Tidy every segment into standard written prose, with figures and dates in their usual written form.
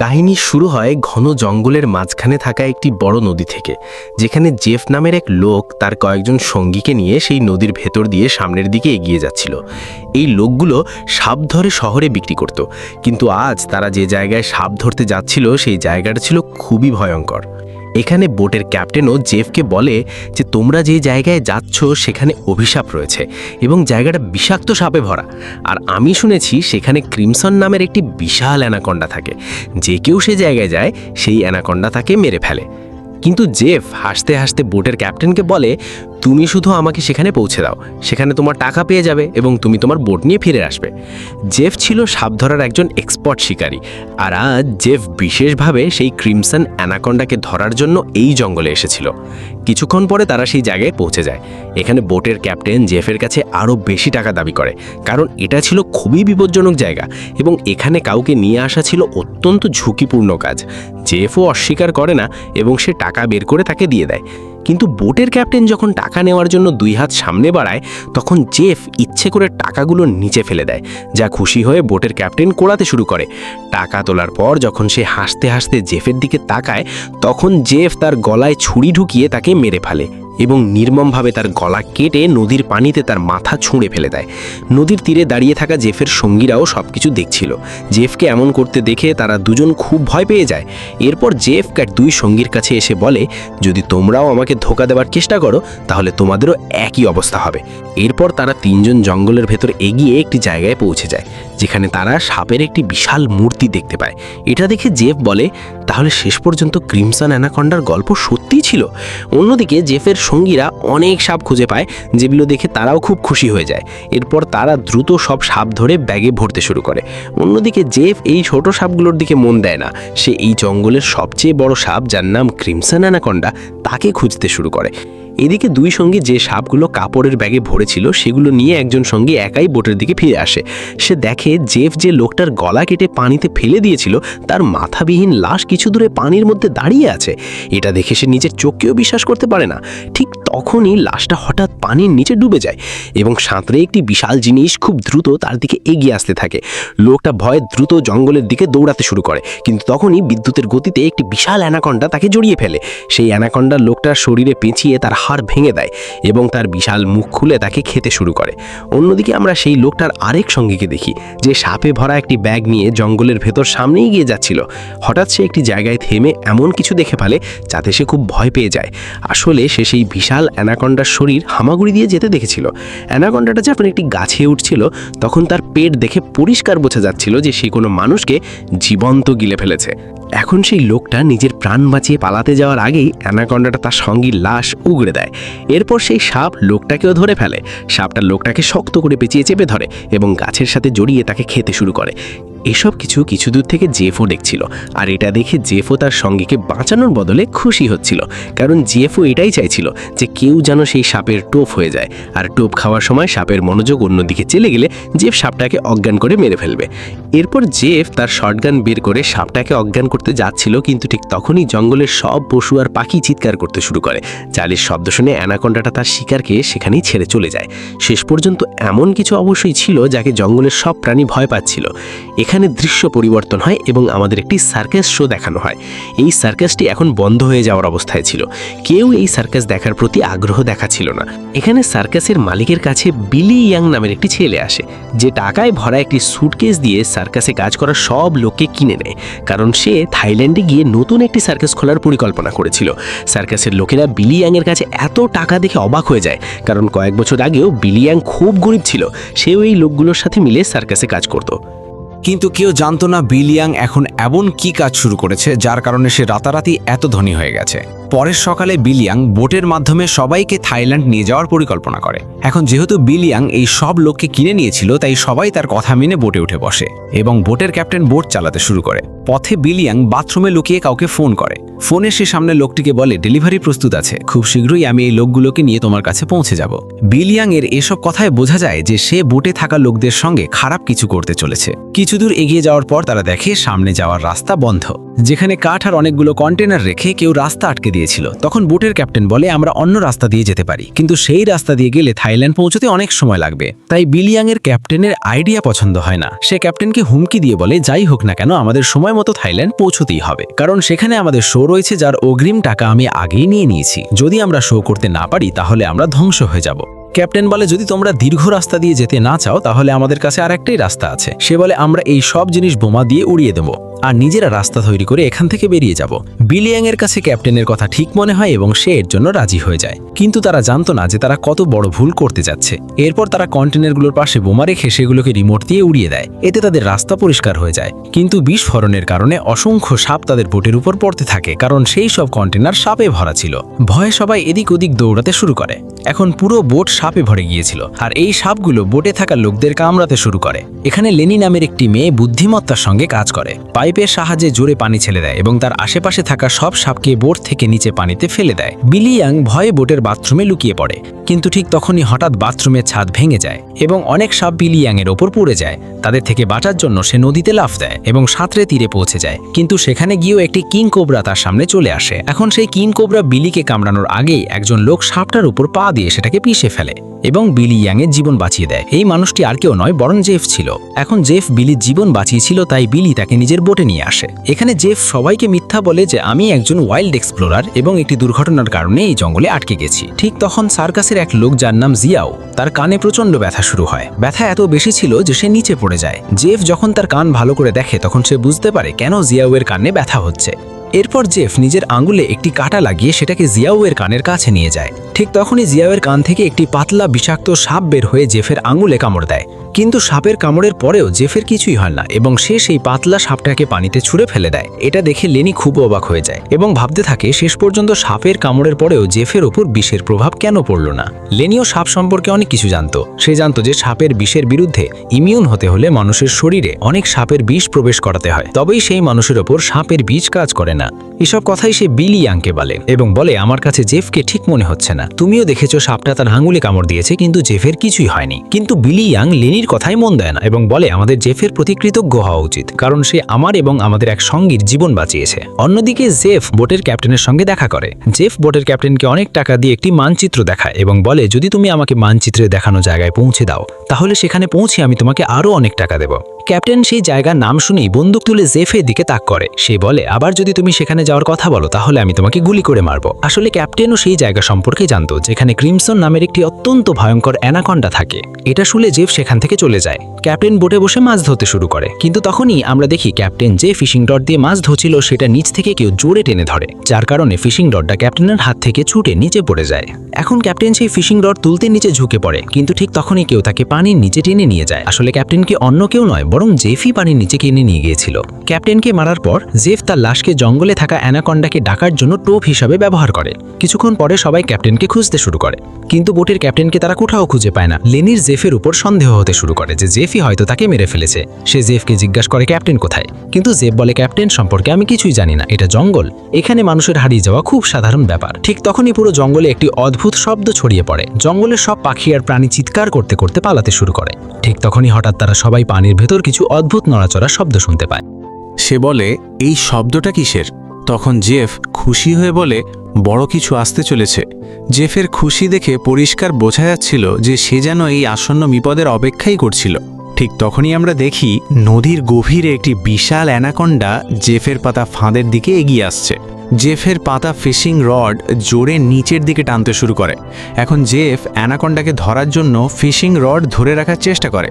কাহিনী শুরু হয় ঘন জঙ্গলের মাঝখানে থাকা একটি বড় নদী থেকে, যেখানে জেফ নামের এক লোক তার কয়েকজন সঙ্গীকে নিয়ে সেই নদীর ভেতর দিয়ে সামনের দিকে এগিয়ে যাচ্ছিল। এই লোকগুলো সাপ ধরে শহরে বিক্রি করত, কিন্তু আজ তারা যে জায়গায় সাপ ধরতে যাচ্ছিল সেই জায়গাটা ছিল খুবই ভয়ঙ্কর। এখানে বোটের ক্যাপ্টেনও জেফকে বলে যে তোমরা যে জায়গায় যাচ্ছ সেখানে অভিশাপ রয়েছে এবং জায়গাটা বিষাক্ত সাপে ভরা। আর আমি শুনেছি সেখানে ক্রিমসন নামের একটি বিশাল অ্যানাকন্ডা থাকে, যে কেউ সে জায়গায় যায় সেই অ্যানাকন্ডা তাকে মেরে ফেলে। কিন্তু জেফ হাসতে হাসতে বোটের ক্যাপ্টেনকে বলে, তুমি শুধু আমাকে সেখানে পৌঁছে দাও, সেখানে তোমার টাকা পেয়ে যাবে এবং তুমি তোমার বোট নিয়ে ফিরে আসবে। জেফ ছিল সাপ ধরার একজন এক্সপার্ট শিকারী, আর আজ জেফ বিশেষভাবে সেই ক্রিমসন অ্যানাকন্ডাকে ধরার জন্য এই জঙ্গলে এসেছিল। কিছুক্ষণ পরে তারা সেই জায়গায় পৌঁছে যায়। এখানে বোটের ক্যাপ্টেন জেফের কাছে আরও বেশি টাকা দাবি করে, কারণ এটা ছিল খুবই বিপজ্জনক জায়গা এবং এখানে কাউকে নিয়ে আসা ছিল অত্যন্ত ঝুঁকিপূর্ণ কাজ। জেফও অস্বীকার করে না এবং সে টাকা বের করে তাকে দিয়ে দেয়। কিন্তু বোটের ক্যাপ্টেন যখন টাকা নেওয়ার জন্য দুই হাত সামনে বাড়ায়, তখন জেফ ইচ্ছে করে টাকাগুলো নিচে ফেলে দেয়, যা খুশি হয়ে বোটের ক্যাপ্টেন কোড়াতে শুরু করে। টাকা তোলার পর যখন সে হাসতে হাসতে জেফের দিকে তাকায়, তখন জেফ তার গলায় ছুরি ঢুকিয়ে তাকে মেরে ফেলে এবং নির্মমভাবে তার গলা কেটে নদীর পানিতে তার মাথা ছুঁড়ে ফেলে দেয়। নদীর তীরে দাঁড়িয়ে থাকা জেফের সঙ্গীরাও সবকিছু দেখছিল। জেফকে এমন করতে দেখে তারা দুজন খুব ভয় পেয়ে যায়। এরপর জেফ দুই সঙ্গীর কাছে এসে বলে, যদি তোমরাও আমাকে ধোঁকা দেওয়ার চেষ্টা করো তাহলে তোমাদেরও একই অবস্থা হবে। এরপর তারা তিনজন জঙ্গলের ভেতর এগিয়ে একটি জায়গায় পৌঁছে যায়, যেখানে তারা সাপের একটি বিশাল মূর্তি দেখতে পায়। এটা দেখে জেফ বলে, তাহলে শেষ পর্যন্ত ক্রিমসন অ্যানাকন্ডার গল্প সত্যিই ছিল। অন্যদিকে জেফের সঙ্গীরা অনেক সাপ খুঁজে পায়, যেগুলো দেখে তারাও খুব খুশি হয়ে যায়। এরপর তারা দ্রুত সব সাপ ধরে ব্যাগে ভরতে শুরু করে। অন্যদিকে জেফ এই ছোট সাপগুলোর দিকে মন দেয় না, সে এই জঙ্গলের সবচেয়ে বড় সাপ, যার নাম ক্রিমসন অ্যানাকন্ডা, তাকে খুঁজতে শুরু করে। এদিকে দুই সঙ্গী যে সাপগুলো কাপড়ের ব্যাগে ভরেছিল সেগুলো নিয়ে একজন সঙ্গী একাই বোটের দিকে ফিরে আসে। সে দেখে জেফ যে লোকটার গলা কেটে পানিতে ফেলে দিয়েছিল তার মাথাবিহীন লাশ কিছু দূরে পানির মধ্যে দাঁড়িয়ে আছে। এটা দেখে সে নিজের চোখকেও বিশ্বাস করতে পারে না। ঠিক তখনই লাশটা হঠাৎ পানির নিচে ডুবে যায় এবং সাঁতরে একটি বিশাল জিনিস খুব দ্রুত তার দিকে এগিয়ে আসতে থাকে। লোকটা ভয়ে দ্রুত জঙ্গলের দিকে দৌড়াতে শুরু করে, কিন্তু তখনই বিদ্যুতের গতিতে একটি বিশাল অ্যানাকন্ডা তাকে জড়িয়ে ফেলে। সেই অ্যানাকন্ডা লোকটার শরীরে পেঁচিয়ে তার হাড় ভেঙে দেয় এবং তার বিশাল মুখ খুলে তাকে খেতে শুরু করে। অন্যদিকে আমরা সেই লোকটার আরেক সঙ্গীকে দেখি, যে সাপে ভরা একটি ব্যাগ নিয়ে জঙ্গলের ভেতর সামনেই গিয়ে যাচ্ছিল। হঠাৎ সে একটি জায়গায় থেমে এমন কিছু দেখে ফেলে যাতে সে খুব ভয় পেয়ে যায়। আসলে সে সেই বিশাল অ্যানাকন্ডার শরীর হামাগুড়ি দিয়ে যেতে দেখেছিল। অ্যানাকন্ডাটা যখন একটি গাছে উঠছিল তখন তার পেট দেখে পরিষ্কার বোঝা যাচ্ছিল যে সে কোনো মানুষকে জীবন্ত গিলে ফেলেছে। এখন সেই লোকটা নিজের প্রাণ বাঁচিয়ে পালাতে যাওয়ার আগেই অ্যানাকন্ডাটা তার সঙ্গীর লাশ উগড়ে দেয়। এরপর সেই সাপ লোকটাকেও ধরে ফেলে। সাপটা লোকটাকে শক্ত করে পেঁচিয়ে চেপে ধরে এবং গাছের সাথে জড়িয়ে তাকে খেতে শুরু করে। এসব কিছু দূর থেকে জেফও দেখছিল, আর এটা দেখে জেফও তার সঙ্গীকে বাঁচানোর বদলে খুশি হচ্ছিল, কারণ জেফও এটাই চাইছিল যে কেউ যেন সেই সাপের টোপ হয়ে যায়। আর টোপ খাওয়ার সময় সাপের মনোযোগ অন্যদিকে চলে গেলে জেফ সাপটাকে অজ্ঞান করে মেরে ফেলবে। এরপর জেফ তার শটগান বের করে সাপটাকে অজ্ঞান করতে যাচ্ছিল, কিন্তু ঠিক তখনই জঙ্গলের সব পশু আর পাখি চিৎকার করতে শুরু করে। চালের শব্দ শুনে অ্যানাকন্ডাটা তার শিকারকে সেখানেই ছেড়ে চলে যায়। শেষ পর্যন্ত এমন কিছু অবশ্যই ছিল যাকে জঙ্গলের সব প্রাণী ভয় পাচ্ছিল। এখানে দৃশ্য পরিবর্তন হয় এবং আমাদের একটি সার্কাস শো দেখানো হয়। এই সার্কাসটি এখন বন্ধ হয়ে যাওয়ার অবস্থায় ছিল। কেউ এই সার্কাস দেখার প্রতি আগ্রহ দেখাচ্ছিল না। এখানে সার্কাসের মালিকের কাছে বিলি ইয়াং নামের একটি ছেলে আসে, যে টাকায় ভরা একটি সুটকেস দিয়ে সার্কাসে কাজ করা সব লোককে কিনে নেয়, কারণ সে থাইল্যান্ডে গিয়ে নতুন একটি সার্কাস খোলার পরিকল্পনা করেছিল। সার্কাসের লোকেরা বিলি ইয়াংয়ের কাছে এত টাকা দেখে অবাক হয়ে যায়, কারণ কয়েক বছর আগেও বিলি ইয়াং খুব গরিব ছিল। সেও এই লোকগুলোর সাথে মিলে সার্কাসে কাজ করত। কিন্তু কেউ জানতো না বিলিয়াং এখন এমন কি কাজ শুরু করেছে যার কারণে সে রাতারাতি এত ধনী হয়ে গেছে। পরের সকালে বিলিয়াং বোটের মাধ্যমে সবাইকে থাইল্যান্ড নিয়ে যাওয়ার পরিকল্পনা করে। এখন যেহেতু বিলিয়াং এই সব লোককে কিনে নিয়েছিল, তাই সবাই তার কথা মেনে বোটে উঠে বসে এবং বোটের ক্যাপ্টেন বোট চালাতে শুরু করে। পথে বিলিয়াং বাথরুমে লুকিয়ে কাউকে ফোন করে। ফোনে সে সামনে লোকটিকে বলে, ডেলিভারি প্রস্তুত আছে, খুব শীঘ্রই আমি এই লোকগুলোকে নিয়ে তোমার কাছে পৌঁছে যাব। বিলিয়াং এর এসব কথায় বোঝা যায় যে সে বোটে থাকা লোকদের সঙ্গে খারাপ কিছু করতে চলেছে। কিছু দূর এগিয়ে যাওয়ার পর তারা দেখে সামনে যাওয়ার রাস্তা বন্ধ। যেখানে কাঠ আর অনেকগুলো কন্টেনার রেখে কেউ রাস্তা আটকে দিয়েছিল। তখন বোটের ক্যাপ্টেন বলে আমরা অন্য রাস্তা দিয়ে যেতে পারি, কিন্তু সেই রাস্তা দিয়ে গেলে থাইল্যান্ড পৌঁছতে অনেক সময় লাগবে। তাই বিলিয়াংয়ের ক্যাপ্টেনের আইডিয়া পছন্দ হয় না। সে ক্যাপ্টেনকে হুমকি দিয়ে বলে যাই হোক না কেন আমাদের সময় মতো থাইল্যান্ড পৌঁছতেই হবে, কারণ সেখানে আমাদের শো রয়েছে যার অগ্রিম টাকা আমি আগেই নিয়ে নিয়েছি। যদি আমরা শো করতে না পারি তাহলে আমরা ধ্বংস হয়ে যাব। ক্যাপ্টেন বলে যদি তোমরা দীর্ঘ রাস্তা দিয়ে যেতে না চাও তাহলে আমাদের কাছে আর একটাই রাস্তা আছে। সে বলে আমরা এই সব জিনিস বোমা দিয়ে উড়িয়ে দেব আর নিজেরা রাস্তা তৈরি করে এখান থেকে বেরিয়ে যাব। বিলিয়াংয়ের কাছে ক্যাপ্টেনের কথা ঠিক মনে হয় এবং সে এর জন্য রাজি হয়ে যায়, কিন্তু তারা জানতো না যে তারা কত বড় ভুল করতে যাচ্ছে। এরপর তারা কন্টেনারগুলোর পাশে বোমা রেখে সেগুলোকে রিমোট দিয়ে উড়িয়ে দেয়। এতে তাদের রাস্তা পরিষ্কার হয়ে যায়, কিন্তু বিস্ফোরণের কারণে অসংখ্য সাপ তাদের বোটের উপর পড়তে থাকে, কারণ সেই সব কন্টেনার সাপে ভরা ছিল। ভয়ে সবাই এদিক ওদিক দৌড়াতে শুরু করে। এখন পুরো বোট সাপে ভরে গিয়েছিল আর এই সাপগুলো বোটে থাকা লোকদের কামড়াতে শুরু করে। এখানে লেনি নামের একটি মেয়ে বুদ্ধিমত্তার সঙ্গে কাজ করে। পাইপের সাহায্যে জোরে পানি ছেড়ে দেয় এবং তার আশেপাশে থাকা সব সাপকে বোট থেকে নিচে পানিতে ফেলে দেয়। বিলিয়াং ভয়ে বোটের বাথরুমে লুকিয়ে পড়ে, কিন্তু ঠিক তখনই হঠাৎ বাথরুমের ছাদ ভেঙে যায় এবং অনেক সাপ বিলিয়াংয়ের ওপর পড়ে যায়। তাদের থেকে বাঁচার জন্য সে নদীতে লাফ দেয় এবং সাঁতরে তীরে পৌঁছে যায়, কিন্তু সেখানে গিয়েও একটি কিং কোবরা তার সামনে চলে আসে। এখন সেই কিং কোবরা বিলিকে কামড়ানোর আগেই একজন লোক সাপটার উপর পা দিয়ে সেটাকে পিষে ফেলে এবং বিলি ইয়াংয়ের জীবন বাঁচিয়ে দেয়। এই মানুষটি আর কেউ নয় বরং জেফ ছিল। এখন জেফ বিলির জীবন বাঁচিয়েছিল, তাই বিলি তাকে নিজের বোটে নিয়ে আসে। এখানে জেফ সবাইকে মিথ্যা বলে যে আমি একজন ওয়াইল্ড এক্সপ্লোরার এবং একটি দুর্ঘটনার কারণে এই জঙ্গলে আটকে গেছি। ঠিক তখন সার্কাসের এক লোক যার নাম জিয়াও, তার কানে প্রচন্ড ব্যথা শুরু হয়। ব্যথা এত বেশি ছিল যে সে নিচে পড়ে যায়। জেফ যখন তার কান ভালো করে দেখে তখন সে বুঝতে পারে কেন জিয়াওয়ের কানে ব্যথা হচ্ছে। এরপর জেফ নিজের আঙুলে একটি কাঁটা লাগিয়ে সেটাকে জিয়াওয়ের কানের কাছে নিয়ে যায়। ঠিক তখনই জিয়াওয়ের কান থেকে একটি পাতলা বিষাক্ত সাপ বের হয়ে জেফের আঙুলে কামড় দেয়, কিন্তু সাপের কামড়ের পরেও জেফের কিছুই হয় না এবং সে সেই পাতলা সাপটাকে পানিতে ছুঁড়ে ফেলে দেয়। এটা দেখে লেনি খুব অবাক হয়ে যায় এবং ভাবতে থাকে শেষ পর্যন্ত সাপের কামড়ের পরেও জেফের ওপর বিষের প্রভাব কেন পড়ল না। লেনিও সাপ সম্পর্কে অনেক কিছু জানতো। সে জানতো যে সাপের বিষের বিরুদ্ধে ইমিউন হতে হলে মানুষের শরীরে অনেক সাপের বিষ প্রবেশ করাতে হয়, তবেই সেই মানুষের ওপর সাপের বিষ কাজ করে না। এসব কথাই সে বিলি ইয়াংকে বলে এবং বলে আমার কাছে জেফকে ঠিক মনে হচ্ছে না। তুমিও দেখেছো সাপটা তার আঙুলে কামড় দিয়েছে, কিন্তু জেফের কিছুই হয়নি। কিন্তু বিলি ইয়াং লেনির কথাই মন দেয় না এবং বলে আমাদের জেফের প্রতি কৃতজ্ঞ হওয়া উচিত, কারণ সে আমার এবং আমাদের এক সঙ্গীর জীবন বাঁচিয়েছে। অন্যদিকে জেফ বোটের ক্যাপ্টেনের সঙ্গে দেখা করে। জেফ বোটের ক্যাপ্টেনকে অনেক টাকা দিয়ে একটি মানচিত্র দেখায় এবং বলে যদি তুমি আমাকে মানচিত্রে দেখানো জায়গায় পৌঁছে দাও তাহলে সেখানে পৌঁছে আমি তোমাকে আরো অনেক টাকা দেব। ক্যাপ্টেন সেই জায়গার নাম শুনেই বন্দুক তুলে জেফের দিকে তাক করে। সে বলে আবার যদি তুমি সেখানে যাওয়ার কথা বলো তাহলে আমি তোমাকে গুলি করে মারবো। আসলে ক্যাপ্টেনও সেই জায়গা সম্পর্কে জানতো যেখানে ক্রিমসন নামের একটি অত্যন্ত ভয়ঙ্কর অ্যানাকন্ডা থাকে। এটা শুনে জেফ সেখান থেকে চলে যায়। ক্যাপ্টেন বোটে বসে মাছ ধরতে শুরু করে, কিন্তু তখনই আমরা দেখি ক্যাপ্টেন যে ফিশিং রড দিয়ে মাছ ধরছিল সেটা নিচ থেকে কেউ জোরে টেনে ধরে, যার কারণে ফিশিং রডটা ক্যাপ্টেনের হাত থেকে ছুটে নিচে পড়ে যায়। এখন ক্যাপ্টেন সেই ফিশিং রড তুলতে নিচে ঝুঁকে পড়ে, কিন্তু ঠিক তখনই কেউ তাকে পানির নিচে টেনে নিয়ে যায়। আসলে ক্যাপ্টেনকে অন্য কেউ নয় বরং জেফই পানির নিচে টেনে নিয়ে গিয়েছিল। ক্যাপ্টেনকে মারার পর জেফ তার লাশকে জঙ্গলে থাকা অ্যানাকন্ডাকে ডাকার জন্য টোপ হিসাবে ব্যবহার করে। কিছুক্ষণ পরে সবাই ক্যাপ্টেনকে খুঁজতে শুরু করে, কিন্তু বোটের ক্যাপ্টেনকে তারা কোথাও খুঁজে পায় না। লেনির জেফের উপর সন্দেহ হতে শুরু করে যে জেফই হয়তো তাকে মেরে ফেলেছে। সে জেফকে জিজ্ঞাসা করে ক্যাপ্টেন কোথায়, কিন্তু জেফ বলে ক্যাপ্টেন সম্পর্কে আমি কিছুই জানি না, এটা জঙ্গল, এখানে মানুষের হারিয়ে যাওয়া খুব সাধারণ ব্যাপার। ঠিক তখনই পুরো জঙ্গলে একটি অদ্ভুত শব্দ ছড়িয়ে পড়ে। জঙ্গলের সব পাখি আর প্রাণী চিৎকার করতে করতে পালাতে শুরু করে। ঠিক তখনই হঠাৎ তারা সবাই পানির ভেতর কিছু অদ্ভুত নড়াচড়া শব্দ শুনতে পায়। সে বলে এই শব্দটা কিসের? তখন জেফ খুশি হয়ে বলে বড় কিছু আসতে চলেছে। জেফের খুশি দেখে পরিষ্কার বোঝা যাচ্ছিল যে সে যেন এই আসন্ন বিপদের অপেক্ষাই করছিল। ঠিক তখনই আমরা দেখি নদীর গভীরে একটি বিশাল অ্যানাকন্ডা জেফের পাতা ফাঁদের দিকে এগিয়ে আসছে। জেফের পাতা ফিশিং রড জোরে নিচের দিকে টানতে শুরু করে। এখন জেফ অ্যানাকন্ডাকে ধরার জন্য ফিশিং রড ধরে রাখার চেষ্টা করে,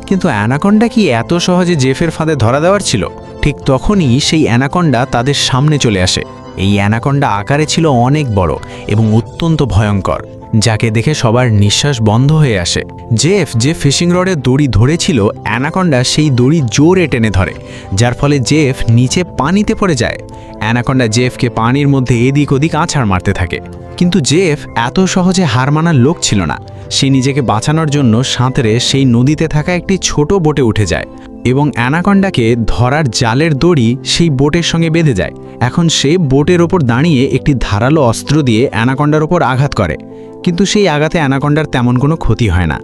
কিন্তু অ্যানাকন্ডা কি এত সহজে জেফের ফাঁদে ধরা দেওয়ার ছিল? ঠিক তখনই সেই অ্যানাকন্ডা তাদের সামনে চলে আসে। এই অ্যানাকন্ডা আকারে ছিল অনেক বড় এবং অত্যন্ত ভয়ঙ্কর, যাকে দেখে সবার নিঃশ্বাস বন্ধ হয়ে আসে। জেফ যে ফিশিং রডের দড়ি ধরেছিল, অ্যানাকন্ডা সেই দড়ি জোরে টেনে ধরে, যার ফলে জেফ নিচে পানিতে পড়ে যায়। অ্যানাকন্ডা জেফকে পানির মধ্যে এদিক ওদিক আছাড় মারতে থাকে, কিন্তু জেফ এত সহজে হার মানার লোক ছিল না। সে নিজেকে বাঁচানোর জন্য সাঁতরে সেই নদীতে থাকা একটি ছোট বোটে উঠে যায় এবং অ্যানাকন্ডাকে ধরার জালের দড়ি সেই বোটের সঙ্গে বেঁধে যায়। এখন সে বোটের ওপর দাঁড়িয়ে একটি ধারালো অস্ত্র দিয়ে অ্যানাকন্ডার ওপর আঘাত করে, কিন্তু সেই আঘাতে অ্যানাকন্ডার তেমন কোনো ক্ষতি হয় না।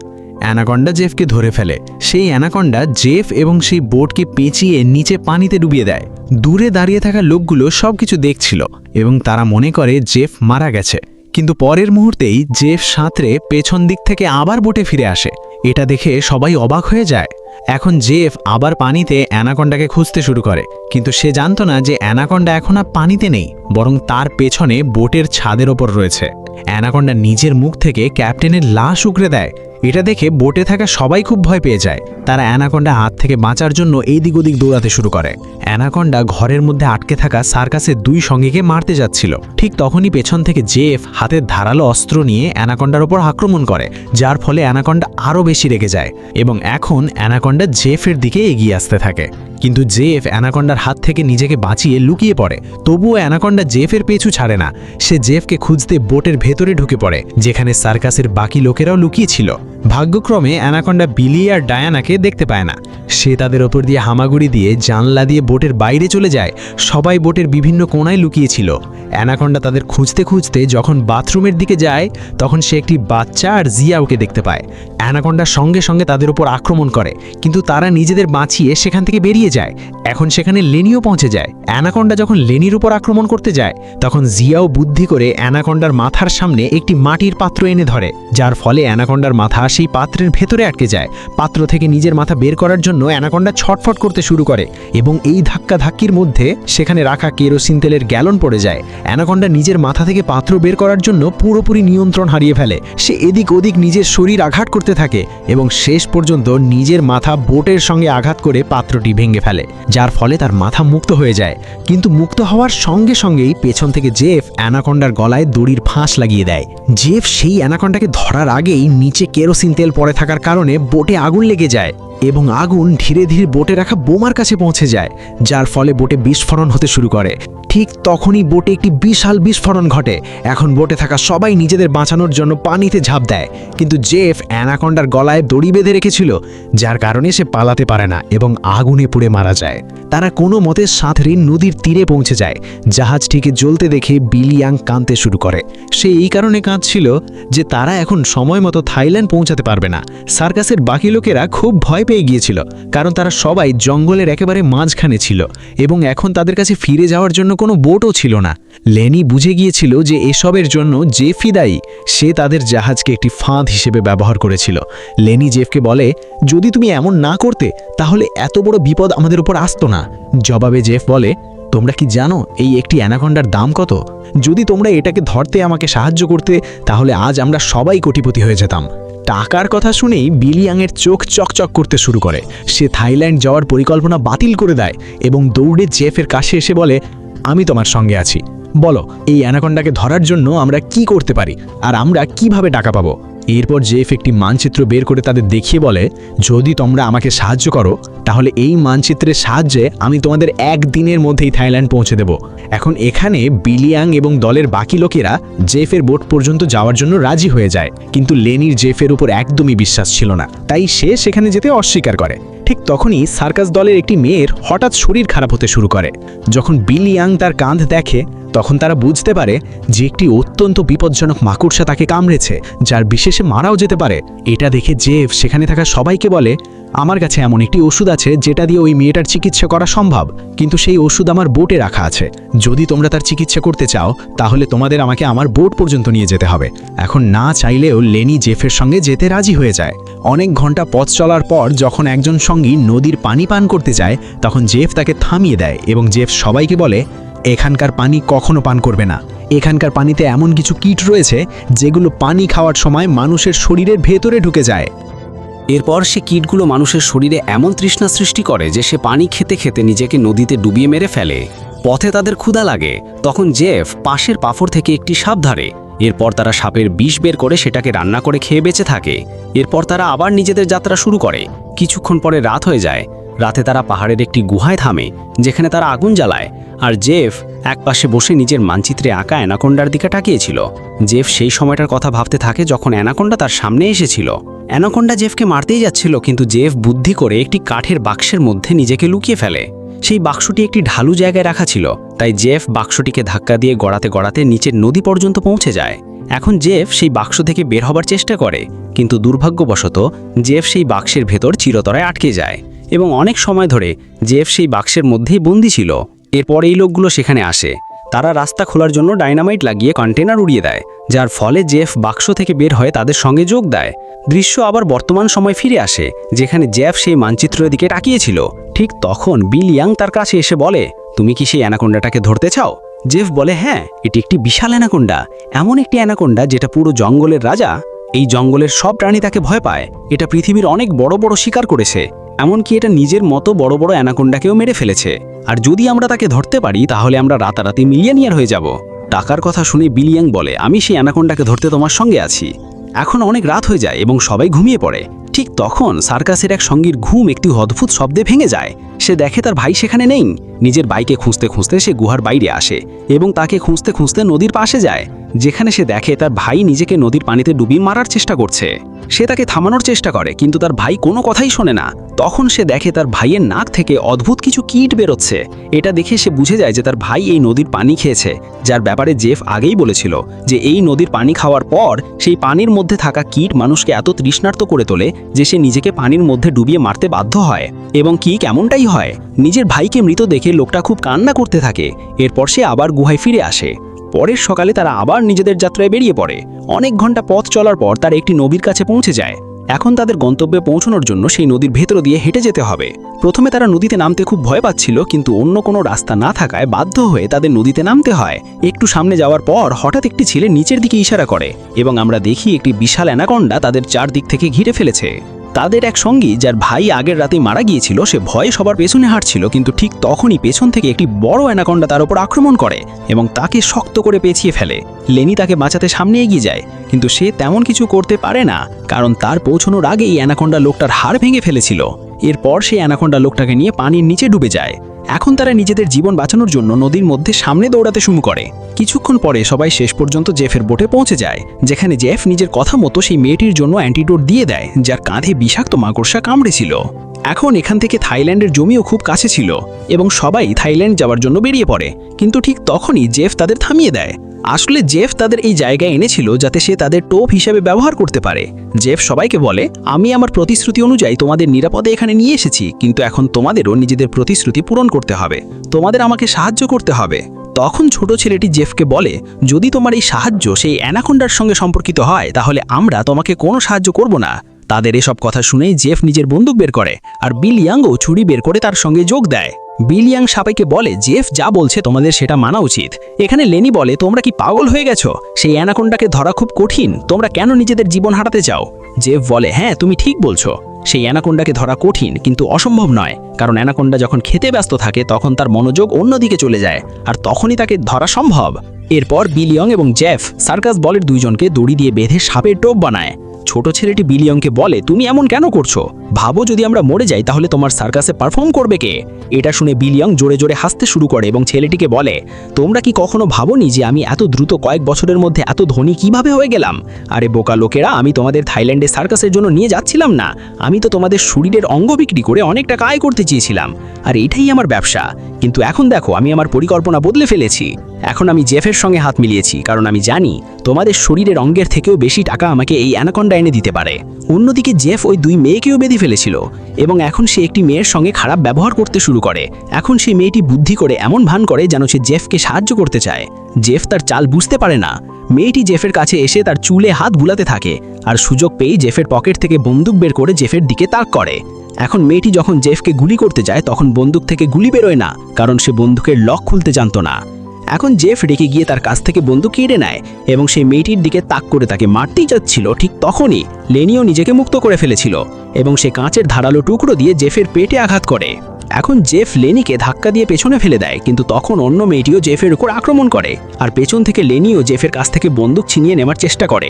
অ্যানাকন্ডা জেফকে ধরে ফেলে। সেই অ্যানাকন্ডা জেফ এবং সেই বোটকে পেঁচিয়ে নিচে পানিতে ডুবিয়ে দেয়। দূরে দাঁড়িয়ে থাকা লোকগুলো সবকিছু দেখছিল এবং তারা মনে করে জেফ মারা গেছে। কিন্তু পরের মুহূর্তেই জেফ সাঁতরে পেছন দিক থেকে আবার বোটে ফিরে আসে। এটা দেখে সবাই অবাক হয়ে যায়। এখন জেফ আবার পানিতে অ্যানাকন্ডাকে খুঁজতে শুরু করে, কিন্তু সে জানতো না যে অ্যানাকন্ডা এখন আর পানিতে নেই, বরং তার পেছনে বোটের ছাদের ওপর রয়েছে। অ্যানাকন্ডা নিজের মুখ থেকে ক্যাপ্টেনের লাশ উগড়ে দেয়। এটা দেখে বোটে থাকা সবাই খুব ভয় পেয়ে যায়। তারা অ্যানাকন্ডা হাত থেকে বাঁচার জন্য এইদিক ওদিক দৌড়াতে শুরু করে। অ্যানাকন্ডা ঘরের মধ্যে আটকে থাকা সার্কাসের 2 সঙ্গীকে মারতে যাচ্ছিল। ঠিক তখনই পেছন থেকে জেফ হাতের ধারালো অস্ত্র নিয়ে অ্যানাকন্ডার ওপর আক্রমণ করে, যার ফলে অ্যানাকন্ডা আরও বেশি রেগে যায় এবং এখন অ্যানাকন্ডা জেফের দিকে এগিয়ে আসতে থাকে। কিন্তু জেফ অ্যানাকন্ডার হাত থেকে নিজেকে বাঁচিয়ে লুকিয়ে পড়ে। তবুও অ্যানাকন্ডা জেফের পিছু ছাড়ে না। সে জেফকে খুঁজতে বোটের ভেতরে ঢুকে পড়ে, যেখানে সার্কাসের বাকি লোকেরাও লুকিয়ে ছিল। ভাগ্যক্রমে অ্যানাকন্ডা বিলি আর ডায়ানাকে দেখতে পায় না। সে তাদের ওপর দিয়ে হামাগুড়ি দিয়ে জানলা দিয়ে বোটের বাইরে চলে যায়। সবাই বোটের বিভিন্ন কোণায় লুকিয়েছিল। অ্যানাকন্ডা তাদের খুঁজতে খুঁজতে যখন বাথরুমের দিকে যায়, তখন সে একটি বাচ্চা আর জিয়াওকে দেখতে পায়। অ্যানাকন্ডা সঙ্গে সঙ্গে তাদের উপর আক্রমণ করে, কিন্তু তারা নিজেদের বাঁচিয়ে সেখান থেকে বেরিয়ে যায়। এখন সেখানে লেনিও পৌঁছে যায়। অ্যানাকন্ডা যখন লেনির উপর আক্রমণ করতে যায়, তখন জিয়াও বুদ্ধি করে অ্যানাকন্ডার মাথার সামনে একটি মাটির পাত্র এনে ধরে, যার ফলে অ্যানাকন্ডার মাথা সেই পাত্রের ভেতরে আটকে যায়। পাত্র থেকে নিজের মাথা বের করার জন্য অ্যানাকন্ডা ছটফট করতে শুরু করে এবং এই ধাক্কাধাক্কির মধ্যে সেখানে রাখা কেরোসিন তেলের গ্যালন পড়ে যায়। অ্যানাকন্ডা নিজের মাথা থেকে পাত্র বের করার জন্য পুরোপুরি নিয়ন্ত্রণ হারিয়ে ফেলে। সে এদিক ওদিক নিজের শরীর আঘাত করতে থাকে এবং শেষ পর্যন্ত নিজের মাথা বোটের সঙ্গে আঘাত করে পাত্রটি ভেঙে ফেলে, যার ফলে তার মাথা মুক্ত হয়ে যায়। কিন্তু মুক্ত হওয়ার সঙ্গে সঙ্গেই পেছন থেকে জেফ অ্যানাকন্ডার গলায় দড়ির ফাঁস লাগিয়ে দেয়। জেফ সেই অ্যানাকন্ডাকে ধরার আগেই নিচে কেরোসিন তেল পড়ে থাকার কারণে বোটে আগুন লেগে যায় এবং আগুন ধীরে ধীরে বোটে রাখা বোমার কাছে পৌঁছে যায়, যার ফলে বোটে বিস্ফোরণ হতে শুরু করে। ঠিক তখনই বোটে একটি বিশাল বিস্ফোরণ ঘটে। এখন বোটে থাকা সবাই নিজেদের বাঁচানোর জন্য পানিতে ঝাঁপ দেয়, কিন্তু জেফ অ্যানাকন্ডার গলায় দড়ি বেঁধে রেখেছিল, যার কারণে সে পালাতে পারে না এবং আগুনে পুড়ে মারা যায়। তারা কোনো মতে সাঁতরে নদীর তীরে পৌঁছে যায়। জাহাজটিকে জ্বলতে দেখে বিলিয়াং কাঁদতে শুরু করে। সে এই কারণে কাঁদছিল যে তারা এখন সময় মতো থাইল্যান্ড পৌঁছাতে পারবে না। সার্কাসের বাকি লোকেরা খুব ভয় পেয়ে গিয়েছিল, কারণ তারা সবাই জঙ্গলের একেবারে মাঝখানে ছিল এবং এখন তাদের কাছে ফিরে যাওয়ার জন্য কোনো বোটও ছিল না। লেনি বুঝে গিয়েছিল যে এসবের জন্য জেফই দায়ী। সে তাদের জাহাজকে একটি ফাঁদ হিসেবে ব্যবহার করেছিল। লেনি জেফকে বলে, যদি তুমি এমন না করতে তাহলে এত বড় বিপদ আমাদের উপর আসতো না। জবাবে জেফ বলে, তোমরা কি জানো এই একটি অ্যানাকন্ডার দাম কত? যদি তোমরা এটাকে ধরতে আমাকে সাহায্য করতে, তাহলে আজ আমরা সবাই কোটিপতি হয়ে যেতাম। টাকার কথা শুনেই বিলিয়াংয়ের চোখ চকচক করতে শুরু করে। সে থাইল্যান্ড যাওয়ার পরিকল্পনা বাতিল করে দেয় এবং দৌড়ে জেফের কাছে এসে বলে, আমি তোমার সঙ্গে আছি। বলো, এই অ্যানাকন্ডাকে ধরার জন্য আমরা কি করতে পারি আর আমরা কিভাবে টাকা পাবো? এরপর জেফ একটি মানচিত্র বের করে তাদের দেখিয়ে বলে, যদি তোমরা আমাকে সাহায্য করো তাহলে এই মানচিত্রের সাহায্যে আমি তোমাদের 1 দিনের মধ্যেই থাইল্যান্ড পৌঁছে দেব। এখন এখানে বিলিয়াং এবং দলের বাকি লোকেরা জেফের বোট পর্যন্ত যাওয়ার জন্য রাজি হয়ে যায়, কিন্তু লেনির জেফের উপর একদমই বিশ্বাস ছিল না, তাই সে সেখানে যেতে অস্বীকার করে। ঠিক তখনই সার্কাস দলের একটি মেয়ের হঠাৎ শরীর খারাপ হতে শুরু করে। যখন বিলিয়াং তার কাঁধ দেখে, তখন তারা বুঝতে পারে যে একটি অত্যন্ত বিপজ্জনক মাকড়সা তাকে কামড়েছে, যার বিশেষে মারাও যেতে পারে। এটা দেখে জেফ সেখানে থাকা সবাইকে বলে, আমার কাছে এমন একটি ওষুধ আছে যেটা দিয়ে ওই মেয়েটার চিকিৎসা করা সম্ভব, কিন্তু সেই ওষুধ আমার বোটে রাখা আছে। যদি তোমরা তার চিকিৎসা করতে চাও তাহলে তোমাদের আমাকে আমার বোট পর্যন্ত নিয়ে যেতে হবে। এখন না চাইলেও লেনি জেফের সঙ্গে যেতে রাজি হয়ে যায়। অনেক ঘন্টা পথ চলার পর যখন একজন সঙ্গী নদীর পানি পান করতে যায়, তখন জেফ তাকে থামিয়ে দেয় এবং জেফ সবাইকে বলে, এখানকার পানি কখনো পান করবে না। এখানকার পানিতে এমন কিছু কীট রয়েছে যেগুলো পানি খাওয়ার সময় মানুষের শরীরের ভেতরে ঢুকে যায়। এরপর সে কীটগুলো মানুষের শরীরে এমন তৃষ্ণা সৃষ্টি করে যে সে পানি খেতে খেতে নিজেকে নদীতে ডুবিয়ে মেরে ফেলে। পথে তাদের ক্ষুধা লাগে, তখন জেফ পাশের পাথর থেকে একটি সাপ ধরে। এরপর তারা সাপের বিষ বের করে সেটাকে রান্না করে খেয়ে বেঁচে থাকে। এরপর তারা আবার নিজেদের যাত্রা শুরু করে। কিছুক্ষণ পরে রাত হয়ে যায়। রাতে তারা পাহাড়ের একটি গুহায় থামে, যেখানে তারা আগুন জ্বালায়, আর জেফ একপাশে বসে নিজের মানচিত্রে আঁকা অ্যানাকন্ডার দিকে তাকিয়েছিল। জেফ সেই সময়টার কথা ভাবতে থাকে যখন অ্যানাকন্ডা তার সামনে এসেছিল। অ্যানাকন্ডা জেফকে মারতেই যাচ্ছিল, কিন্তু জেফ বুদ্ধি করে একটি কাঠের বাক্সের মধ্যে নিজেকে লুকিয়ে ফেলে। সেই বাক্সটি একটি ঢালু জায়গায় রাখা ছিল, তাই জেফ বাক্সটিকে ধাক্কা দিয়ে গড়াতে গড়াতে নিচের নদী পর্যন্ত পৌঁছে যায়। এখন জেফ সেই বাক্স থেকে বের হবার চেষ্টা করে, কিন্তু দুর্ভাগ্যবশত জেফ সেই বাক্সের ভেতর চিরতরে আটকে যায় এবং অনেক সময় ধরে জেফ সেই বাক্সের মধ্যেই বন্দী ছিল। এরপর এই লোকগুলো সেখানে আসে। তারা রাস্তা খোলার জন্য ডাইনামাইট লাগিয়ে কন্টেনার উড়িয়ে দেয়, যার ফলে জেফ বাক্স থেকে বের হয়ে তাদের সঙ্গে যোগ দেয়। দৃশ্য আবার বর্তমান সময় ফিরে আসে, যেখানে জেফ সেই মানচিত্রের দিকে তাকিয়েছিল। ঠিক তখন বিল ইয়াং তার কাছে এসে বলে, তুমি কি সেই অ্যানাকোন্ডাটাকে ধরতে চাও? জেফ বলে, হ্যাঁ, এটি একটি বিশাল অ্যানাকোন্ডা, এমন একটি অ্যানাকোন্ডা যেটা পুরো জঙ্গলের রাজা। এই জঙ্গলের সব প্রাণী তাকে ভয় পায়। এটা পৃথিবীর অনেক বড় বড় শিকার করেছে, এমনকি এটা নিজের মতো বড় বড় অ্যানাকোন্ডাকেও মেরে ফেলেছে। আর যদি আমরা তাকে ধরতে পারি তাহলে আমরা রাতারাতি মিলিয়নিয়ার হয়ে যাব। টাকার কথা শুনে বিল ইয়াং বলে, আমি সেই অ্যানাকোন্ডাকে ধরতে তোমার সঙ্গে আছি। এখন অনেক রাত হয়ে যায় এবং সবাই ঘুমিয়ে পড়ে। ঠিক তখন সার্কাসের এক সঙ্গীর ঘুম একটি অদ্ভুত শব্দে ভেঙে যায়। সে দেখে তার ভাই সেখানে নেই। নিজের বাইকে খুঁজতে খুঁজতে সে গুহার বাইরে আসে এবং তাকে খুঁজতে খুঁজতে নদীর পাশে যায়, যেখানে সে দেখে তার ভাই নিজেকে নদীর পানিতে ডুবিয়ে মারার চেষ্টা করছে। সে তাকে থামানোর চেষ্টা করে, কিন্তু তার ভাই কোনো কথাই শোনে না। তখন সে দেখে তার ভাইয়ের নাক থেকে অদ্ভুত কিছু কীট বেরোচ্ছে। এটা দেখে সে বুঝে যায় যে তার ভাই এই নদীর পানি খেয়েছে, যার ব্যাপারে জেফ আগেই বলেছিল যে এই নদীর পানি খাওয়ার পর সেই পানির মধ্যে থাকা কীট মানুষকে এত তৃষ্ণার্ত করে তোলে যে সে নিজেকে পানির মধ্যে ডুবিয়ে মারতে বাধ্য হয়। এবং কি কেমনটাই হয়, নিজের ভাইকে মৃত দেখে লোকটা খুব কান্না করতে থাকে। এরপর সে আবার গুহায় ফিরে আসে। পরের সকালে তারা আবার নিজেদের যাত্রায় বেরিয়ে পড়ে। অনেক ঘন্টা পথ চলার পর তারা একটি নদীর কাছে পৌঁছে যায়। এখন তাদের গন্তব্যে পৌঁছানোর জন্য সেই নদীর ভেতর দিয়ে হেঁটে যেতে হবে। প্রথমে তারা নদীতে নামতে খুব ভয় পাচ্ছিল, কিন্তু অন্য কোনো রাস্তা না থাকায় বাধ্য হয়ে তাদের নদীতে নামতে হয়। একটু সামনে যাওয়ার পর হঠাৎ একটি ছেলে নিচের দিকে ইশারা করে এবং আমরা দেখি একটি বিশাল অ্যানাকোন্ডা তাদের চারদিক থেকে ঘিরে ফেলেছে। তাদের এক সঙ্গী, যার ভাই আগের রাতেই মারা গিয়েছিল, সে ভয়ে সবার পেছনে হাঁটছিল, কিন্তু ঠিক তখনই পেছন থেকে একটি বড় অ্যানাকোন্ডা তার উপর আক্রমণ করে এবং তাকে শক্ত করে পেঁচিয়ে ফেলে। লেনি তাকে বাঁচাতে সামনে এগিয়ে যায়, কিন্তু সে তেমন কিছু করতে পারে না, কারণ তার পৌঁছানোর আগেই অ্যানাকোন্ডা লোকটার হাড় ভেঙে ফেলেছিল। এরপর সেই অ্যানাকোন্ডা লোকটাকে নিয়ে পানির নিচে ডুবে যায়। এখন তারা নিজেদের জীবন বাঁচানোর জন্য নদীর মধ্যে সামনে দৌড়াতে শুরু করে। কিছুক্ষণ পরে সবাই শেষ পর্যন্ত জেফের বোটে পৌঁছে যায়, যেখানে জেফ নিজের কথা মতো সেই মেয়েটির জন্য অ্যান্টিডোট দিয়ে দেয়, যার কাঁধে বিষাক্ত মাকড়সা কামড়েছিল। এখন এখান থেকে থাইল্যান্ডের জমিও খুব কাছে ছিল এবং সবাই থাইল্যান্ড যাওয়ার জন্য বেরিয়ে পড়ে। কিন্তু ঠিক তখনই জেফ তাদের থামিয়ে দেয়। আসলে জেফ তাদের এই জায়গায় এনেছিল যাতে সে তাদের টোপ হিসেবে ব্যবহার করতে পারে। জেফ সবাইকে বলে, আমি আমার প্রতিশ্রুতি অনুযায়ী তোমাদের নিরাপদে এখানে নিয়ে এসেছি, কিন্তু এখন তোমাদেরও নিজেদের প্রতিশ্রুতি পূরণ করতে হবে। তোমাদের আমাকে সাহায্য করতে হবে। তখন ছোট ছেলেটি জেফকে বলে, যদি তোমার এই সাহায্য সেই অ্যানাকোন্ডার সঙ্গে সম্পর্কিত হয় তাহলে আমরা তোমাকে কোনো সাহায্য করব না। তাদের এসব কথা শুনেই জেফ নিজের বন্দুক বের করে আর বিল ইয়াংও ছুরি বের করে তার সঙ্গে যোগ দেয়। বিল ইয়াং সবাইকে বলে, জেফ যা বলছে তোমাদের সেটা মানা উচিত। এখানে লেনি বলে, তোমরা কি পাগল হয়ে গেছো? সেই অ্যানাকোন্ডাকে ধরা খুব কঠিন, তোমরা কেন নিজেদের জীবন হারাতে চাও? জেফ বলে, হ্যাঁ তুমি ঠিক বলছো, সেই অ্যানাকোন্ডাকে ধরা কঠিন কিন্তু অসম্ভব নয়, কারণ অ্যানাকোন্ডা যখন খেতে ব্যস্ত থাকে তখন তার মনোযোগ অন্যদিকে চলে যায়, আর তখনই তাকে ধরা সম্ভব। এরপর বিল ইয়ং এবং জেফ সার্কাস বলের দুইজনকে দড়ি দিয়ে বেঁধে সাপের টোপ বানায়। ছোট ছেলেটি বিল ইয়ংকে বলে, তুমি এমন কেন করছো? ভাবো যদি আমরা মরে যাই তাহলে তোমার সার্কাসে পারফর্ম করবে কে? এটা শুনে বিল ইয়ং জোরে জোরে হাসতে শুরু করে এবং ছেলেটিকে বলে, তোমরা কি কখনো ভাবোনি যে আমি এত দ্রুত কয়েক বছরের মধ্যে এত ধনী কিভাবে হয়ে গেলাম? আরে বোকা লোকেরা, আমি তোমাদের থাইল্যান্ডে সার্কাসের জন্য নিয়ে যাচ্ছিলাম না, আমি তো তোমাদের শরীরের অঙ্গ বিক্রি করে অনেক টাকা আয় করতে চেয়েছিলাম, আর এটাই আমার ব্যবসা। কিন্তু এখন দেখো, আমি আমার পরিকল্পনা বদলে ফেলেছি। এখন আমি জেফের সঙ্গে হাত মিলিয়েছি, কারণ আমি জানি তোমাদের শরীরের অঙ্গের থেকেও বেশি টাকা আমাকে এই অ্যানাকোন্ডা এনে দিতে পারে। অন্যদিকে জেফ ওই দুই মেয়েকেও বেঁধে ফেলেছিল এবং এখন সে একটি মেয়ের সঙ্গে খারাপ ব্যবহার করতে শুরু করে। এখন সেই মেয়েটি বুদ্ধি করে এমন ভান করে যেন সে জেফকে সাহায্য করতে চায়। জেফ তার চাল বুঝতে পারে না। মেয়েটি জেফের কাছে এসে তার চুলে হাত বুলাতে থাকে আর সুযোগ পেয়ে জেফের পকেট থেকে বন্দুক বের করে জেফের দিকে তাক করে। এখন মেয়েটি যখন জেফকে গুলি করতে যায় তখন বন্দুক থেকে গুলি বেরোয় না, কারণ সে বন্দুকের লক খুলতে জানত না। এখন জেফ রেগে গিয়ে তার কাছ থেকে বন্দুক কেড়ে নেয় এবং সেই মেয়েটির দিকে তাক করে তাকে মারতেই যাচ্ছিল। ঠিক তখনই লেনিও নিজেকে মুক্ত করে ফেলেছিল এবং সে কাঁচের ধারালো টুকরো দিয়ে জেফের পেটে আঘাত করে। এখন জেফ লেনিকে ধাক্কা দিয়ে পেছনে ফেলে দেয়, কিন্তু তখন অন্য মেয়েটিও জেফের উপর আক্রমণ করে আর পেছন থেকে লেনিও জেফের কাছ থেকে বন্দুক ছিনিয়ে নেওয়ার চেষ্টা করে।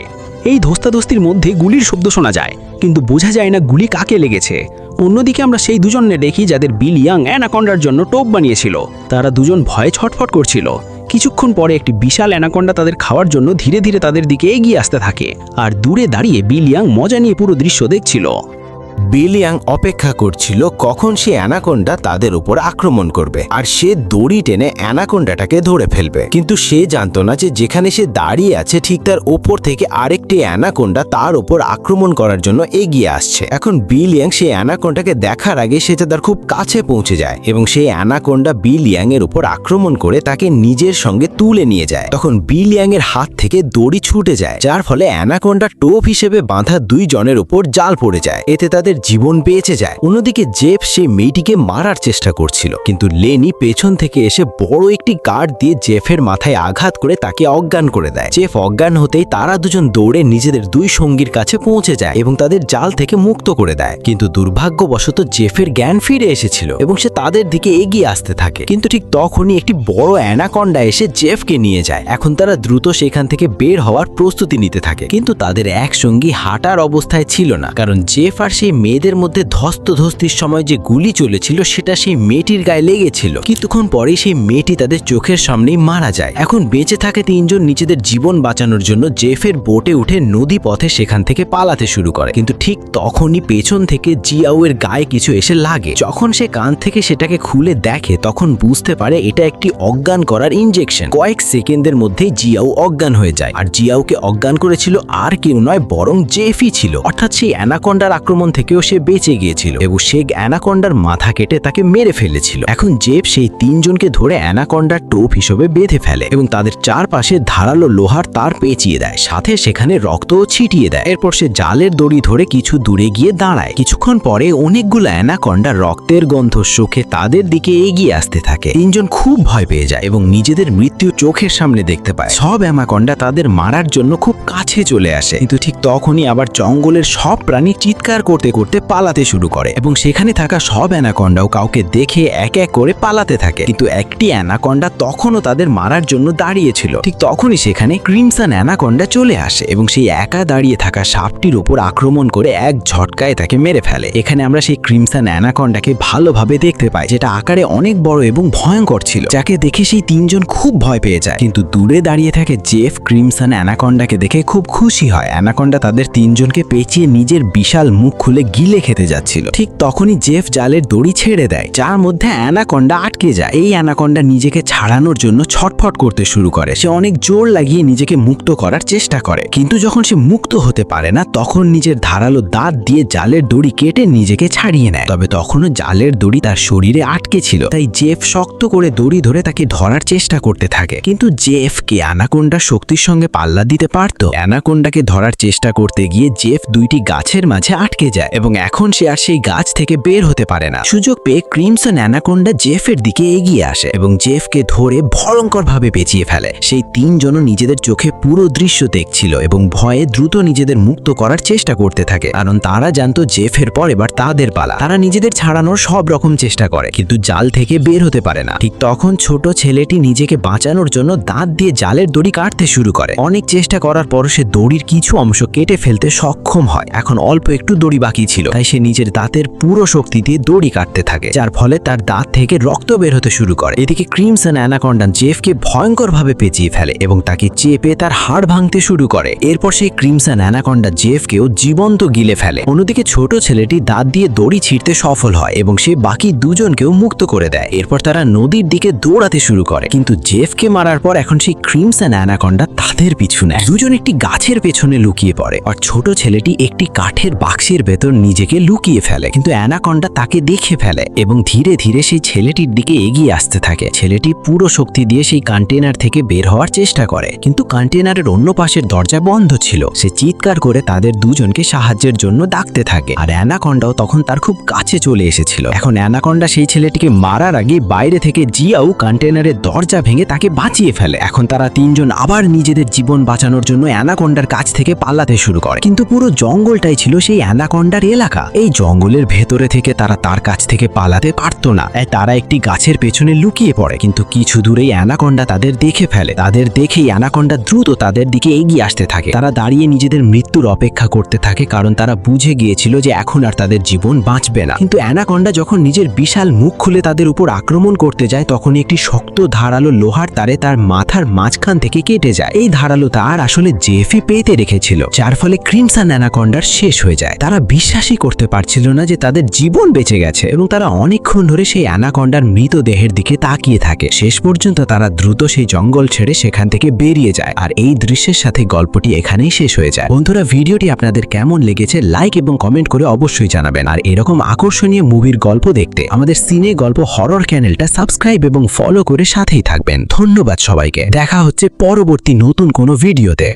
এই ধস্তাধস্তির মধ্যে গুলির শব্দ শোনা যায়, কিন্তু বোঝা যায় না গুলি কাকে লেগেছে। অন্যদিকে আমরা সেই দুজনে দেখি যাদের বিল ইয়াং অ্যানাকোন্ডার জন্য টোপ বানিয়েছিল। তারা দুজন ভয়ে ছটফট করছিল। কিছুক্ষণ পরে একটি বিশাল অ্যানাকোন্ডা তাদের খাওয়ার জন্য ধীরে ধীরে তাদের দিকে এগিয়ে আসতে থাকে, আর দূরে দাঁড়িয়ে বিল ইয়াং মজা নিয়ে পুরো দৃশ্য দেখছিল। বিলিয়াং অপেক্ষা করছিল কখন সে অ্যানাকোন্ডা তাদের উপর আক্রমণ করবে আর সে দড়ি টেনে অ্যানাকোন্ডাটাকে ধরে ফেলবে। কিন্তু সে জানতো না যে যেখানে সে দাঁড়িয়ে আছে ঠিক তার ওপর থেকে আরেকটি অ্যানাকোন্ডা তার উপর আক্রমণ করার জন্য এগিয়ে আসছে। এখন বিলিয়াং সেই অ্যানাকোন্ডাকে দেখার আগে সে তার খুব কাছে পৌঁছে যায় এবং সেই অ্যানাকোন্ডা বিলিয়াং এর উপর আক্রমণ করে তাকে নিজের সঙ্গে তুলে নিয়ে যায়। তখন বিলিয়াং এর হাত থেকে দড়ি ছুটে যায়, যার ফলে অ্যানাকোন্ডা টোপ হিসেবে বাঁধা 2 জনের উপর জাল পড়ে যায়। এতে তাদের জীবন বেঁচে যায়। অন্যদিকে জেফ সেই মেয়েটিকে মারার চেষ্টা করছিল, কিন্তু লেনি পেছন থেকে এসে বড় একটি কাঠ দিয়ে জেফের মাথায় আঘাত করে তাকে অজ্ঞান করে দেয়। জেফ অজ্ঞান হতেই তারা দুজন দৌড়ে নিজেদের 2 সঙ্গীর কাছে পৌঁছে যায় এবং তাদের জাল থেকে মুক্ত করে দেয়। কিন্তু দুর্ভাগ্যবশত জেফের জ্ঞান ফিরে এসেছিল এবং সে তাদের দিকে এগিয়ে আসতে থাকে। কিন্তু ঠিক তখনই একটি বড় অ্যানাকোন্ডা এসে জেফকে নিয়ে যায়। এখন তারা দ্রুত সেখান থেকে বের হওয়ার প্রস্তুতি নিতে থাকে, কিন্তু তাদের এক সঙ্গী হাঁটার অবস্থায় ছিল না, কারণ জেফ আর সেই মেয়েদের মধ্যে ধস্তাধস্তির সময় যে গুলি চলেছিল সেটা সেই মেয়েটির গায়ে লেগেছিল। কিছুক্ষণ পরেই সেই মেয়েটি তাদের চোখের সামনেই মারা যায়। এখন বেঁচে থাকে 3 জন নিজেদের জীবন বাঁচানোর জন্য জেফের বোটে উঠে নদী পথে সেখান থেকে পালাতে শুরু করে। কিন্তু ঠিক তখনই পেছন থেকে জিয়াও এর গায়ে কিছু এসে লাগে। যখন সে কান থেকে সেটাকে খুলে দেখে তখন বুঝতে পারে এটা একটি অজ্ঞান করার ইনজেকশন। কয়েক সেকেন্ডের মধ্যেই জিয়াও অজ্ঞান হয়ে যায়। আর জিয়াওকে অজ্ঞান করেছিল আর কেউ নয় বরং জেফই ছিল। অর্থাৎ সেই অ্যানাকোন্ডার আক্রমণ থেকেও সে বেঁচে গিয়েছিল এবং সে অ্যানাকোন্ডার মাথা কেটে তাকে মেরে ফেলেছিল। এখন জেফ সেই 3 জনকে ধরে অ্যানাকোন্ডার টোপ হিসেবে বেঁধে ফেলে এবং তাদের চারপাশে ধারালো লোহার তার পেঁচিয়ে দেয়, সাথে সেখানে রক্তও ছিটিয়ে দেয়। এরপর সে জালের দড়ি ধরে কিছু দূরে গিয়ে দাঁড়ায়। কিছুক্ষণ পরে অনেকগুলো অ্যানাকোন্ডা রক্তের গন্ধ শুকে তাদের দিকে এগিয়ে আসতে থাকে। 3 জন খুব ভয় পেয়ে যায় এবং নিজেদের মৃত্যু চোখের সামনে দেখতে পায়। সব অ্যানাকোন্ডা তাদের মারার জন্য খুব কাছে চলে আসে, কিন্তু ঠিক তখনই আবার জঙ্গলের সব প্রাণী চিৎকার করতে করতে পালাতে শুরু করে এবং সেখানে থাকা সব অ্যানাকোন্ডাও কাউকে দেখে এক এক করে পালাতে থাকে। কিন্তু একটি অ্যানাকোন্ডা তখনও তাদের মারার জন্য দাঁড়িয়েছিল। ঠিক তখনই সেখানে ক্রিমসন অ্যানাকোন্ডা চলে আসে এবং সেই একা দাঁড়িয়ে থাকা সাপটির উপর আক্রমণ করে এক ঝটকায় তাকে মেরে ফেলে। এখানে আমরা সেই ক্রিমসন অ্যানাকোন্ডাকে ভালোভাবে দেখতে পাই, যেটা আকারে অনেক বড় এবং ভয়ঙ্কর ছিল, যাকে দেখে সেই 3 জন খুব ভয় পেয়ে যায়। কিন্তু দূরে দাঁড়িয়ে থাকে জেফ ক্রিমসন অ্যানাকোন্ডাকে দেখে খুব খুশি হয়। অ্যানাকোন্ডা তাদের 3 জনকে পেঁচিয়ে নিজের বিশাল মুখ খুলে গিলে খেতে যাচ্ছিল। ঠিক তখনই জেফ জালের দড়ি ছেড়ে দেয়, যার মধ্যে অ্যানাকোন্ডা আটকে যায়। এই অ্যানাকোন্ডা নিজেকে ছাড়ানোর জন্য ছটফট করতে শুরু করে। সে অনেক জোর লাগিয়ে নিজেকে মুক্ত করার চেষ্টা করে, কিন্তু যখন সে মুক্ত হতে পারে না তখন নিজের ধারালো দাঁত দিয়ে জালের দড়ি কেটে নিজেকে ছাড়িয়ে নেয়। তবে তখনও জালের দড়ি তার শরীরে আটকে ছিল, তাই জেফ শক্ত করে দড়ি ধরে তাকে ধরার চেষ্টা করতে থাকে। কিন্তু জেফ কে অ্যানাকোন্ডার শক্তির সঙ্গে পাল্লা দিতে পারত? অ্যানাকোন্ডাকে ধরার চেষ্টা করতে গিয়ে জেফ 2টি গাছের মাঝে আটকে যায় এবং এখন সে আর সেই গাছ থেকে বের হতে পারে না। সুযোগ পেয়ে ক্রিমসন অ্যানাকোন্ডা জেফের দিকে এগিয়ে আসে এবং জেফকে ধরে ভয়ঙ্করভাবে পেঁচিয়ে ফেলে। সেই 3 জনও নিজেদের চোখে পুরো দৃশ্য দেখছিল এবং ভয়ে দ্রুত নিজেদের মুক্ত করার চেষ্টা করতে থাকে, কারণ তারা জানতো জেফের পর এবার তাদের পালা। তারা নিজেদের ছাড়ানোর সব রকম চেষ্টা করে, কিন্তু জাল থেকে বের হতে পারে না। ঠিক তখন ছোট ছেলেটি নিজেকে বাঁচানোর জন্য দাঁত দিয়ে জালের দড়ি কাটতে শুরু করে। অনেক চেষ্টা করার পর সে দড়ির কিছু অংশ কেটে ফেলতে সক্ষম হয়। এখন অল্প একটু দড়ি বাকি ছিল, তাই সে নিজের দাঁতের পুরো শক্তি দিয়ে দড়ি কাটতে থাকে, যার ফলে তার দাঁত থেকে রক্ত বের হতে শুরু করে। এদিকে ক্রিমসন অ্যানাকোন্ডা জেফকে ভয়ঙ্করভাবে পেঁচিয়ে ফেলে এবং তাকে চেপে তার হাড় ভাঙতে শুরু করে। এরপর সেই ক্রিমসন অ্যানাকোন্ডা জেফকেও জীবন্ত গিলে ফেলে। অন্যদিকে ছোট ছেলেটি দাঁত দিয়ে দড়ি ছিঁড়তে সফল হয় এবং সে বাকি 2 জনকেও মুক্ত করে দেয়। এরপর তারা নদীর দিকে দৌড়াতে শুরু করে, কিন্তু জেফকে মারার পর এখন সেই ক্রিমসন অ্যানাকোন্ডা তাদের পিছু নেয়। 2 জন একটি গাছের পেছনে লুকিয়ে পড়ে আর ছোট ছেলেটি একটি কাঠের বাক্সের ভেতর নিজেকে লুকিয়ে ফেলে। কিন্তু অ্যানাকোন্ডা তাকে দেখে ফেলে এবং ধীরে ধীরে সেই ছেলেটির দিকে এগিয়ে আসতে থাকে। ছেলেটি পুরো শক্তি দিয়ে সেই কন্টেনার থেকে বের হওয়ার চেষ্টা করে, কিন্তু কন্টেনারের অন্য পাশের দরজা বন্ধ ছিল। সে চিৎকার করে তাদের 2 জনকে সাহায্যের জন্য ডাকতে থাকে আর অ্যানাকোন্ডাও তখন তার খুব কাছে চলে এসেছিল। এখন অ্যানাকোন্ডা সেই ছেলেটিকে মারার আগে বাইরে থেকে জিয়াও কন্টেনারের দরজা ভেঙে তাকে বাঁচিয়ে ফেলে। এখন তারা 3 জন আবার নিজেদের জীবন বাঁচানোর জন্য অ্যানাকোন্ডার কাছ থেকে পালাতে শুরু করে, কিন্তু পুরো জঙ্গলটাই ছিল সেই অ্যানাকোন্ডার এলাকা। এই জঙ্গলের ভেতরে থেকে তারা তার কাছ থেকে পালাতে পারতো না, তারা একটি গাছের পেছনে লুকিয়ে পড়ে। কিন্তু কিছু দূরেই অ্যানাকোন্ডা তাদের দেখে ফেলে। তাদের দেখেই অ্যানাকোন্ডা দ্রুত তাদের দিকে এগিয়ে আসতে থাকে। তারা দাঁড়িয়ে নিজেদের মৃত্যুর অপেক্ষা করতে থাকে, কারণ তারা বুঝে গিয়েছিল যে এখন আর তাদের জীবন বাঁচবে না। কিন্তু অ্যানাকোন্ডা যখন নিজের বিশাল মুখ খুলে তাদের উপর আক্রমণ করতে যায় তখন একটি শক্ত ধারালো লোহার তারে তার মাথার মাঝখান থেকে কেটে যায়। এই ধারালো তার আসলে জেফি পেতে রেখেছিল, যার ফলে ক্রিমসন অ্যানাকোন্ডার শেষ হয়ে যায়। তারা বিশাল বিশ্বাসই করতে পারছিল না যে তাদের জীবন বেঁচে গেছে এবং তারা অনেকক্ষণ ধরে সেই অ্যানাকন্ডার মৃতদেহের দিকে তাকিয়ে থাকে। শেষ পর্যন্ত তারা দ্রুত সেই জঙ্গল ছেড়ে সেখান থেকে বেরিয়ে যায়। আর এই দৃশ্যের সাথে গল্পটি এখানেই শেষ হয়ে যায়। বন্ধুরা, ভিডিওটি আপনাদের কেমন লেগেছে লাইক এবং কমেন্ট করে অবশ্যই জানাবেন। আর এরকম আকর্ষণীয় মুভির গল্প দেখতে আমাদের সিনে গল্প হরর চ্যানেলটা সাবস্ক্রাইব এবং ফলো করে সাথেই থাকবেন। ধন্যবাদ সবাইকে। দেখা হচ্ছে পরবর্তী নতুন কোনো ভিডিওতে।